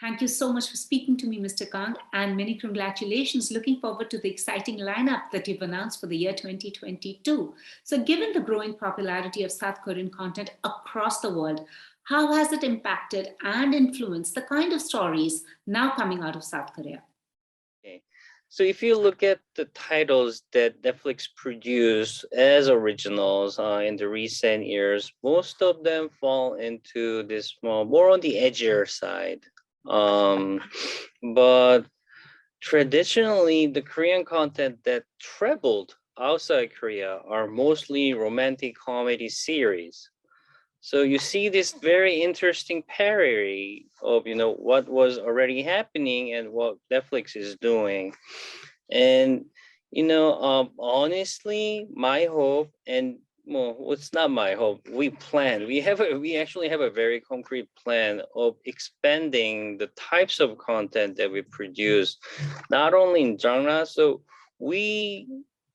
Thank you so much for speaking to me, Mr. Kang, and many congratulations. Looking forward to the exciting lineup that you've announced for the year 2022. So, given the growing popularity of South Korean content across the world, how has it impacted and influenced the kind of stories now coming out of South Korea? Okay. So if you look at the titles that Netflix produced as originals in the recent years, most of them fall into this more on the edgier side. But traditionally, the Korean content that traveled outside Korea are mostly romantic comedy series. So you see this very interesting parody of what was already happening and what Netflix is doing. And honestly, my hope and well, it's not my hope. We actually have a very concrete plan of expanding the types of content that we produce, not only in genre. So we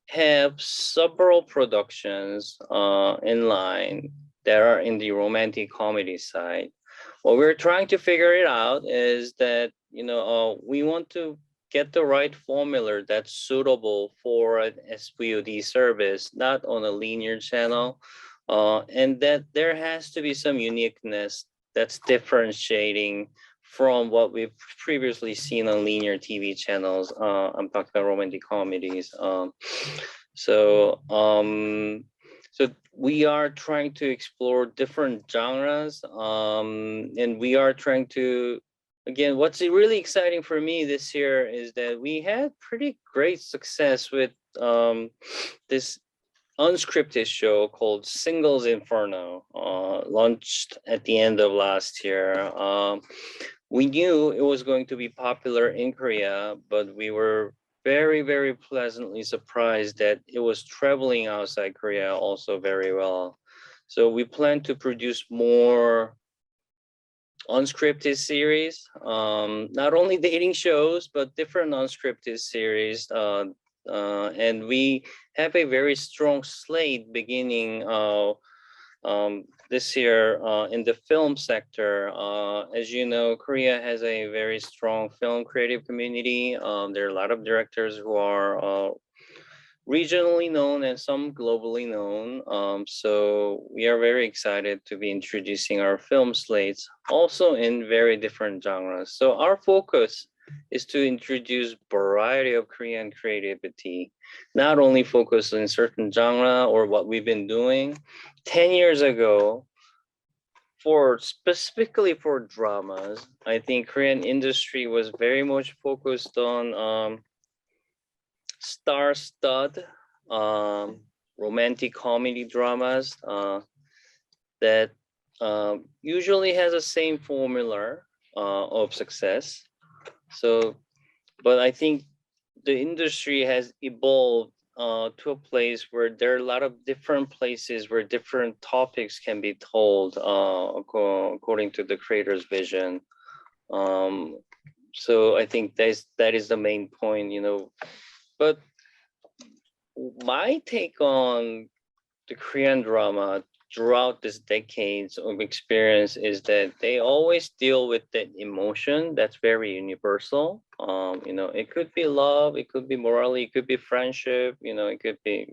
have several productions in line that are in the romantic comedy side. What we're trying to figure it out is that we want to get the right formula that's suitable for an SVOD service, not on a linear channel, and that there has to be some uniqueness that's differentiating from what we've previously seen on linear TV channels. I'm talking about romantic comedies. So so we are trying to explore different genres, and we are trying to, again, what's really exciting for me this year is that we had pretty great success with this unscripted show called Singles Inferno, launched at the end of last year. We knew it was going to be popular in Korea, but we were very, very pleasantly surprised that it was traveling outside Korea also very well. So we plan to produce more unscripted series, not only dating shows, but different unscripted series. And we have a very strong slate beginning this year in the film sector. As you know, Korea has a very strong film creative community. There are a lot of directors who are regionally known and some globally known. So we are very excited to be introducing our film slates also in very different genres. So our focus is to introduce variety of Korean creativity, not only focus on certain genre or what we've been doing. 10 years ago, for specifically for dramas, I think Korean industry was very much focused on star-stud romantic comedy dramas that usually has the same formula of success. So, but I think the industry has evolved to a place where there are a lot of different places where different topics can be told according to the creator's vision. So I think that is the main point, But my take on the Korean drama throughout this decades of experience is that they always deal with that emotion that's very universal. It could be love, it could be morality, it could be friendship, it could be,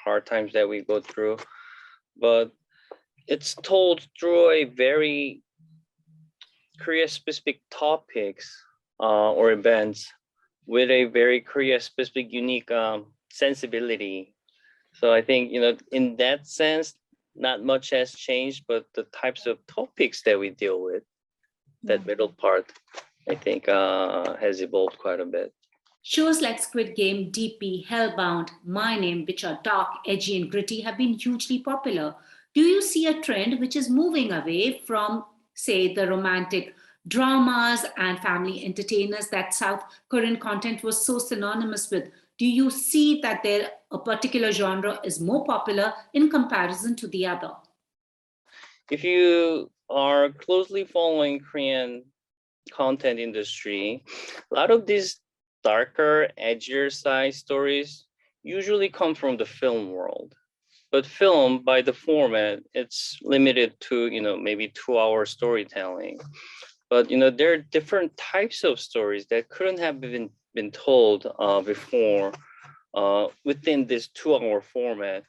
hard times that we go through. But it's told through a very Korea-specific topics or events with a very Korea-specific unique sensibility. So I think, in that sense, not much has changed, but the types of topics that we deal with, that middle part, I think has evolved quite a bit. Shows like Squid Game, DP, Hellbound, My Name, which are dark, edgy, and gritty, have been hugely popular. Do you see a trend which is moving away from, say, the romantic dramas and family entertainers that South Korean content was so synonymous with? Do you see that there a particular genre is more popular in comparison to the other? If you are closely following Korean content industry, a lot of these darker, edgier side stories usually come from the film world. But film, by the format, it's limited to maybe 2-hour storytelling. But there are different types of stories that couldn't have been told before within this 2-hour format.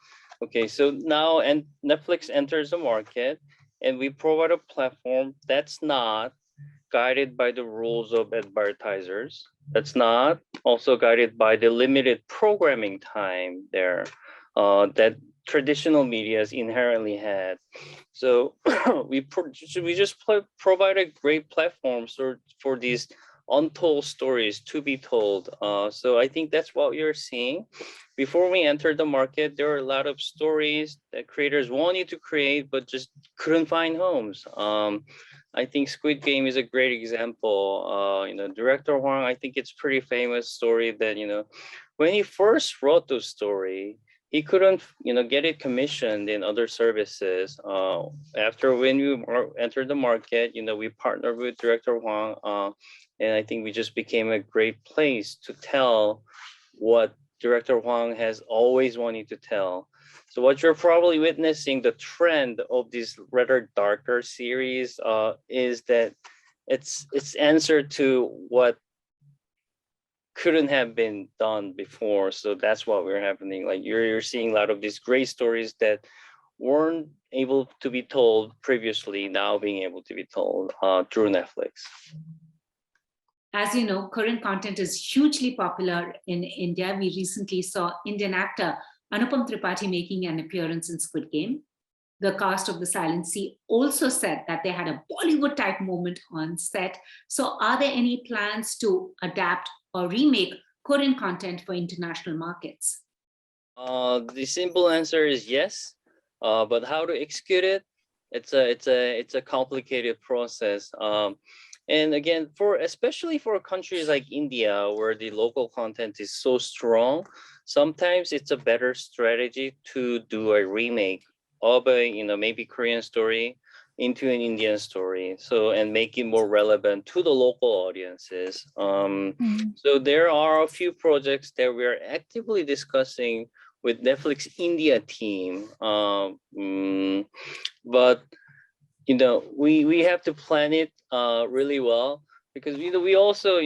Okay, so now and Netflix enters the market, and we provide a platform that's not guided by the rules of advertisers. That's not also guided by the limited programming time there that traditional medias inherently had. So we just provide a great platform for these untold stories to be told. So I think that's what you're seeing. Before we entered the market, there were a lot of stories that creators wanted to create but just couldn't find homes. I think Squid Game is a great example. Director Huang, I think it's pretty famous story that when he first wrote the story, he couldn't get it commissioned in other services. After when we entered the market, we partnered with Director Huang, and I think we just became a great place to tell what Director Huang has always wanted to tell. So what you're probably witnessing, the trend of this rather darker series, is that it's answer to what couldn't have been done before. So that's what we're happening. Like you're seeing a lot of these great stories that weren't able to be told previously, now being able to be told through Netflix. As you know, Korean content is hugely popular in India. We recently saw Indian actor Anupam Tripathi making an appearance in Squid Game. The cast of The Silent Sea also said that they had a Bollywood type moment on set. So are there any plans to adapt or remake Korean content for international markets? The simple answer is yes, but how to execute it? It's a complicated process. And again, especially for countries like India, where the local content is so strong, sometimes it's a better strategy to do a remake of a maybe Korean story into an Indian story, and make it more relevant to the local audiences. So there are a few projects that we are actively discussing with Netflix India team, but we have to plan it really well, because we also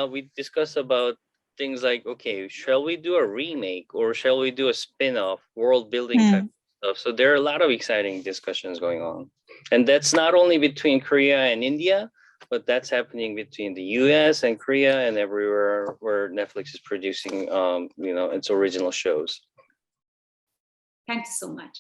we discuss about things like, okay, shall we do a remake or shall we do a spin-off world building type stuff? So there are a lot of exciting discussions going on, and that's not only between Korea and India, but that's happening between the US and Korea and everywhere where Netflix is producing its original shows. Thank you so much.